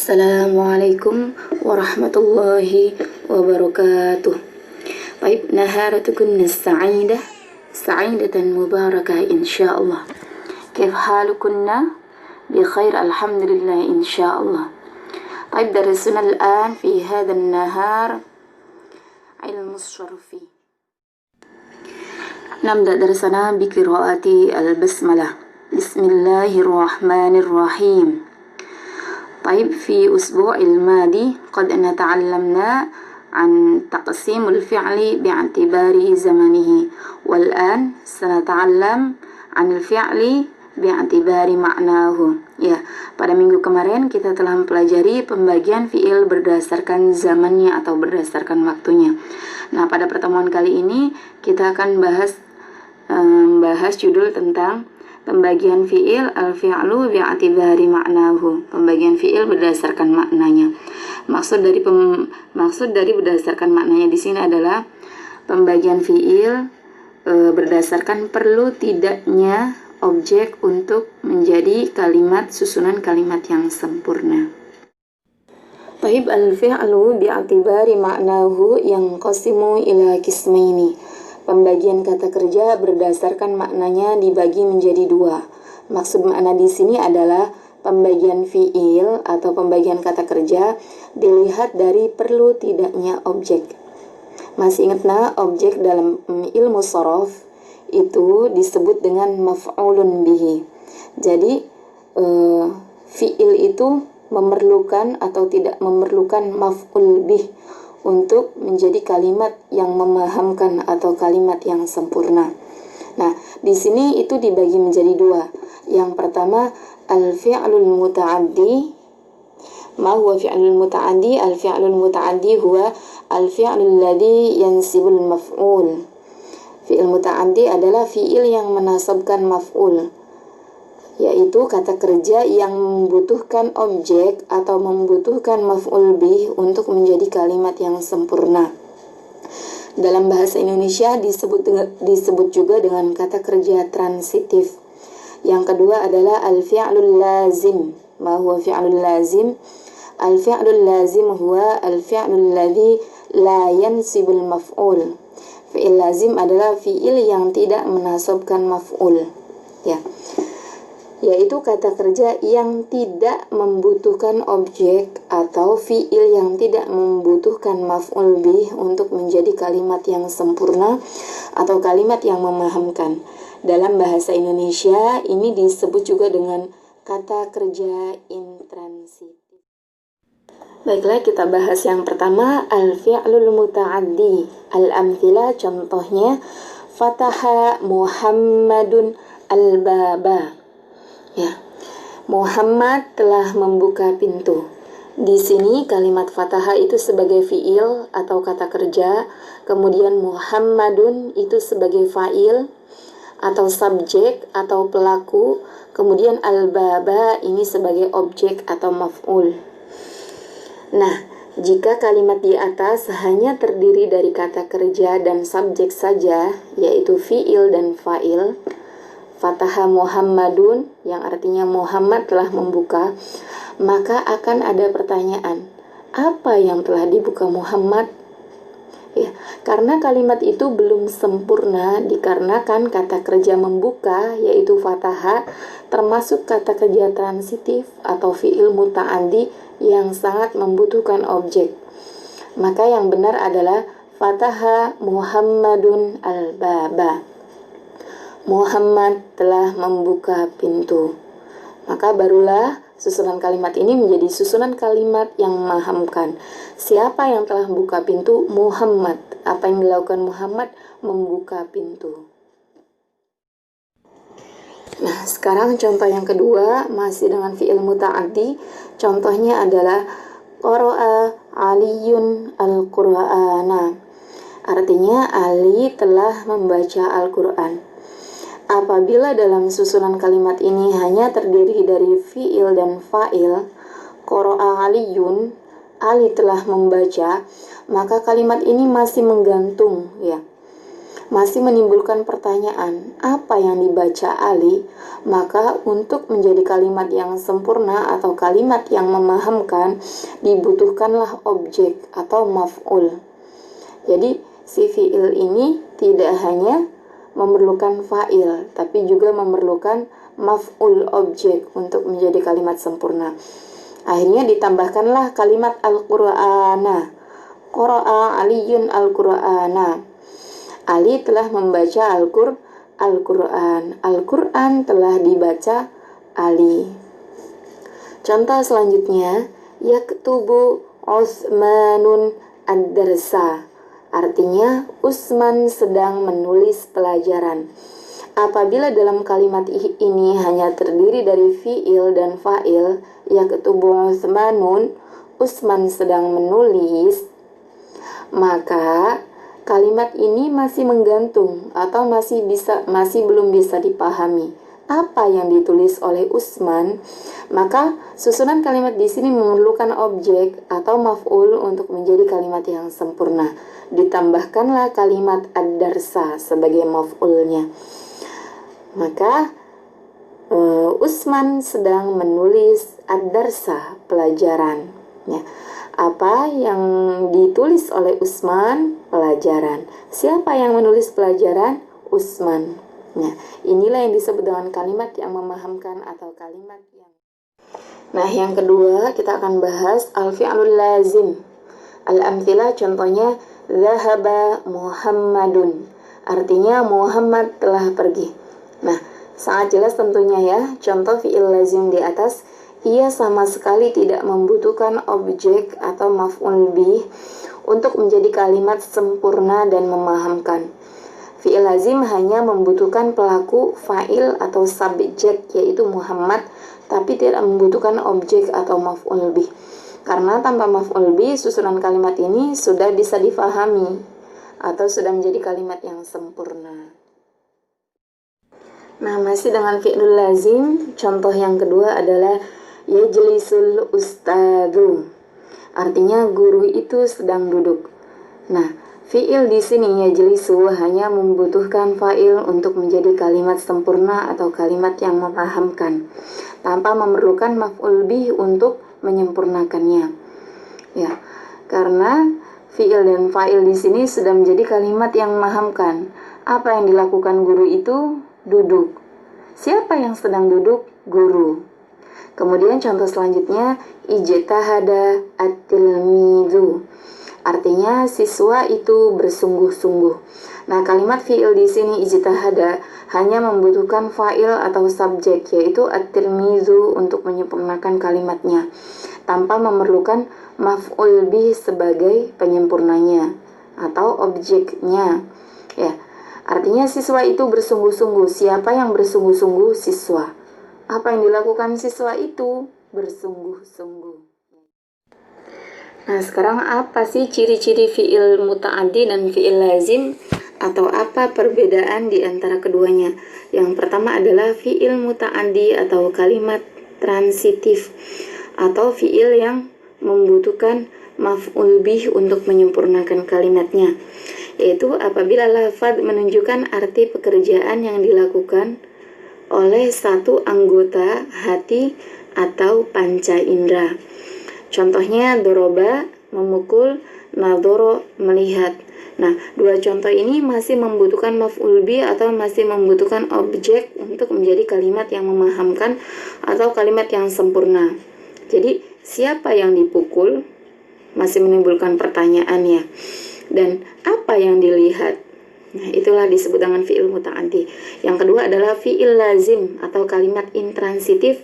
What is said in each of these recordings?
Assalamualaikum warahmatullahi wabarakatuh. Baik, naharatukum sa'idة سعيدة مباركة إن شاء الله. كيف حالكن؟ بخير الحمد لله إن شاء الله. طيب، درسنا الآن في هذا النهار علم الصرف. نبدأ درسنا بقراءة البسملة. بسم الله الرحمن الرحيم. طيب، في أسبوع الماضي قد تعلمنا عن تقسيم الفعل باعتبار زمنه، والآن سنتعلم عن الفعل باعتبار معناه. Ya, pada minggu kemarin kita telah mempelajari pembagian fiil berdasarkan zamannya atau berdasarkan waktunya. Nah, pada pertemuan kali ini kita akan bahas judul tentang pembagian fiil al-fi'lu bi'atibari ma'nahu. Pembagian fiil berdasarkan maknanya. Maksud dari berdasarkan maknanya di sini adalah pembagian fiil berdasarkan perlu tidaknya objek untuk menjadi kalimat susunan kalimat yang sempurna. Taib, al-fi'lu bi'atibari ma'nahu yanqasimu ila qismaini. Pembagian kata kerja berdasarkan maknanya dibagi menjadi dua. Maksud makna di sini adalah pembagian fiil atau pembagian kata kerja dilihat dari perlu tidaknya objek. Masih ingat objek dalam ilmu shorof itu disebut dengan maf'ulun bihi. Jadi fiil itu memerlukan atau tidak memerlukan maf'ul bih untuk menjadi kalimat yang memahamkan atau kalimat yang sempurna. Nah, di sini itu dibagi menjadi dua. Yang pertama, al-fi'lul muta'addi. Ma huwa fi'lul muta'addi? Al-fi'lul muta'addi huwa al-fi'lul ladzi yansibul maf'ul. Fi'il muta'addi adalah fi'il yang menasabkan maf'ul, yaitu kata kerja yang membutuhkan objek atau membutuhkan maf'ul bih untuk menjadi kalimat yang sempurna. Dalam bahasa Indonesia disebut juga dengan kata kerja transitif. Yang kedua adalah al-fi'lul lazim. Ma huwa fi'lul lazim? Al-fi'lul lazim huwa al-fi'lul ladzi la yansibul maf'ul. Fi'il lazim adalah fi'il yang tidak menasabkan maf'ul. Ya. Yaitu kata kerja yang tidak membutuhkan objek atau fiil yang tidak membutuhkan maf'ul bih untuk menjadi kalimat yang sempurna atau kalimat yang memahamkan. Dalam bahasa Indonesia ini disebut juga dengan kata kerja intransitif. Baiklah, kita bahas yang pertama, al-fi'lul muta'addi. Al-amthila, contohnya, fataha Muhammadun al-baba. Ya, Muhammad telah membuka pintu. Di sini kalimat fataha itu sebagai fiil atau kata kerja, kemudian Muhammadun itu sebagai fa'il atau subjek atau pelaku, kemudian al-baba ini sebagai objek atau maf'ul. Nah, jika kalimat di atas hanya terdiri dari kata kerja dan subjek saja, yaitu fiil dan fa'il, fataha Muhammadun yang artinya Muhammad telah membuka, maka akan ada pertanyaan, apa yang telah dibuka Muhammad? Ya, karena kalimat itu belum sempurna dikarenakan kata kerja membuka yaitu fataha termasuk kata kerja transitif atau fi'il muta'addi yang sangat membutuhkan objek. Maka yang benar adalah fataha Muhammadun al-baba. Muhammad telah membuka pintu. Maka barulah susunan kalimat ini menjadi susunan kalimat yang memahamkan. Siapa yang telah membuka pintu? Muhammad. Apa yang dilakukan Muhammad? Membuka pintu. Nah, sekarang contoh yang kedua masih dengan fi'il muta'addi. Contohnya adalah qara'a Aliyun al-Qur'ana. Artinya Ali telah membaca Al-Qur'an. Apabila dalam susunan kalimat ini hanya terdiri dari fi'il dan fa'il, qara'a Aliyun, Ali telah membaca, maka kalimat ini masih menggantung, ya. masih menimbulkan pertanyaan, apa yang dibaca Ali? Maka untuk menjadi kalimat yang sempurna atau kalimat yang memahamkan, dibutuhkanlah objek atau maf'ul. Jadi si fi'il ini tidak hanya memerlukan fa'il, tapi juga memerlukan maf'ul objek untuk menjadi kalimat sempurna. Akhirnya ditambahkanlah kalimat al-Qur'ana. Qara'a Aliyun al-Qur'ana. Ali telah membaca Al-Quran. Al-Quran telah dibaca Ali. Contoh selanjutnya, yaktubu Utsmanun ad-darsa. Artinya, Utsman sedang menulis pelajaran. Apabila dalam kalimat ini hanya terdiri dari fi'il dan fa'il, yaktubu Utsmanun, Utsman sedang menulis, maka kalimat ini masih menggantung atau masih belum bisa dipahami apa yang ditulis oleh Utsman. Maka susunan kalimat di sini memerlukan objek atau maf'ul untuk menjadi kalimat yang sempurna. Ditambahkanlah kalimat ad-darsa sebagai maf'ulnya. Maka Utsman sedang menulis ad-darsa, pelajaran. Ya. Apa yang ditulis oleh Utsman? Pelajaran. Siapa yang menulis pelajaran? Utsman. Nah, inilah yang disebut dengan kalimat yang memahamkan atau kalimat yang... Nah, yang kedua kita akan bahas al-fi'lul lazim. Al-amthilah contohnya Zahaba Muhammadun. Artinya Muhammad telah pergi. Nah, sangat jelas tentunya ya, contoh fi'il lazim di atas. Ia sama sekali tidak membutuhkan objek atau maf'ul bih untuk menjadi kalimat sempurna dan memahamkan. Fi'il lazim hanya membutuhkan pelaku, fa'il atau subjek yaitu Muhammad, tapi tidak membutuhkan objek atau maf'ul bih. Karena tanpa maf'ul bih, susunan kalimat ini sudah bisa difahami atau sudah menjadi kalimat yang sempurna. Nah, masih dengan fi'lul lazim, contoh yang kedua adalah yajlisul ustadzu. Artinya guru itu sedang duduk. Nah, fi'il di sini yajlisu hanya membutuhkan fa'il untuk menjadi kalimat sempurna atau kalimat yang memahamkan, tanpa memerlukan maf'ul bih untuk menyempurnakannya. Ya, karena fi'il dan fa'il di sini sudah menjadi kalimat yang memahamkan. Apa yang dilakukan guru itu? Duduk. Siapa yang sedang duduk? Guru. Kemudian contoh selanjutnya, ijtahada at-tilmidzu. Artinya siswa itu bersungguh-sungguh. Nah, kalimat fi'il di sini ijtahada hanya membutuhkan fa'il atau subjek yaitu at-tilmidzu untuk menyempurnakan kalimatnya, tanpa memerlukan maf'ul bih sebagai penyempurnanya atau objeknya. Ya, artinya siswa itu bersungguh-sungguh. Siapa yang bersungguh-sungguh? Siswa. Apa yang dilakukan siswa itu? Bersungguh-sungguh. Nah, sekarang apa sih ciri-ciri fi'il muta'addi dan fi'il lazim? Atau apa perbedaan di antara keduanya? Yang pertama adalah fi'il muta'addi atau kalimat transitif, atau fi'il yang membutuhkan maf'ul bih untuk menyempurnakan kalimatnya, yaitu apabila lafaz menunjukkan arti pekerjaan yang dilakukan oleh satu anggota hati atau panca indera. Contohnya doroba, memukul, nadoro, melihat. Nah, dua contoh ini masih membutuhkan maf'ul bih atau masih membutuhkan objek untuk menjadi kalimat yang memahamkan atau kalimat yang sempurna. Jadi, siapa yang dipukul? Masih menimbulkan pertanyaan ya. Dan apa yang dilihat? Nah, itulah disebut dengan fi'il muta'addi. Yang kedua adalah fi'il lazim atau kalimat intransitif,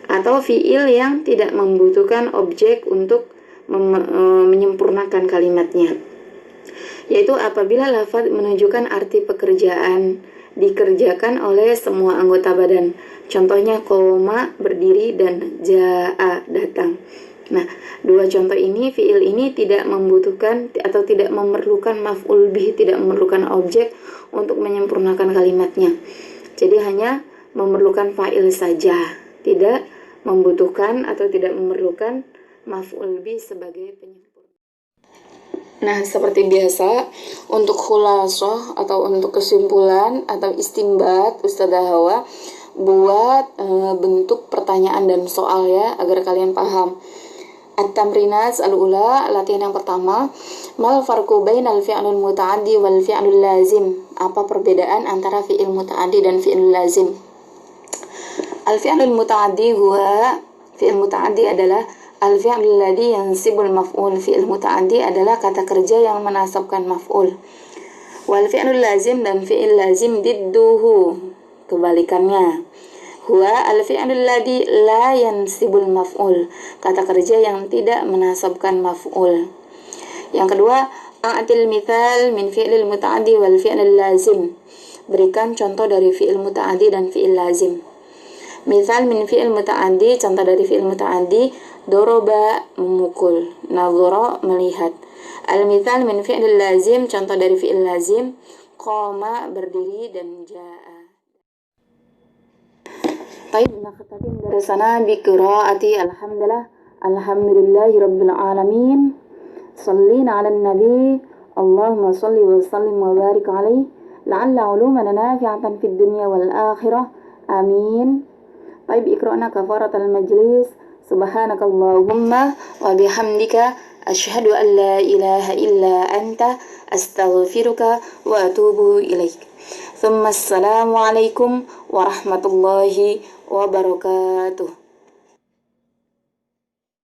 atau fi'il yang tidak membutuhkan objek untuk menyempurnakan kalimatnya, yaitu apabila lafaz menunjukkan arti pekerjaan dikerjakan oleh semua anggota badan. Contohnya qoma, berdiri, dan ja'a, datang. Nah, dua contoh ini, fi'il ini tidak membutuhkan atau tidak memerlukan maf'ul bih, tidak memerlukan objek untuk menyempurnakan kalimatnya. Jadi hanya memerlukan fa'il saja, tidak membutuhkan atau tidak memerlukan maf'ul bih sebagai penyempurna. Nah, seperti biasa, untuk khulasoh atau untuk kesimpulan atau istimbat, Ustazah Hawa buat bentuk pertanyaan dan soal ya, agar kalian paham. At-tamrinat al-ula, latihan yang pertama. Mal farqu bainal fi'lul muta'addi wal fi'lul lazim? Apa perbedaan antara fi'il muta'addi dan fi'il lazim? Al-fi'lul muta'addi huwa, fi'il muta'addi adalah al-fi'lul ladzi yansibul maf'ul. Fi'il muta'addi adalah kata kerja yang menasabkan maf'ul. Wal fi'lul lazim, dan fi'il lazim didduhu, kebalikannya. Huwa al-fi'lul ladzi la yansibul maf'ul, kata kerja yang tidak menasabkan maf'ul. Yang kedua, a'til mithal min fi'lil muta'addi wal fi'lil lazim. Berikan contoh dari fi'il muta'addi dan fi'il lazim. Misal min fi'il muta'addi, contoh dari fi'il muta'addi, doroba, memukul, nadhara, melihat. Al-mithal min fi'il lazim, contoh dari fi'il lazim, qoma, berdiri, dan ja'a. Baik, nakhtatim darasana bi qiraati alhamdulillahi rabbil alamin. Shallina 'alan nabi, Allahumma shalli wa sallim wa barik alaihi, la'alla ulumana nafi'atan fid dunya wal akhirah. Amin. Baik, iqra'na kafaratal majlis. Subhanakallahumma wa bihamdika asyhadu an la ilaha illa anta astaghfiruka wa atubu ilaik. Assalamualaikum warahmatullahi wabarakatuh.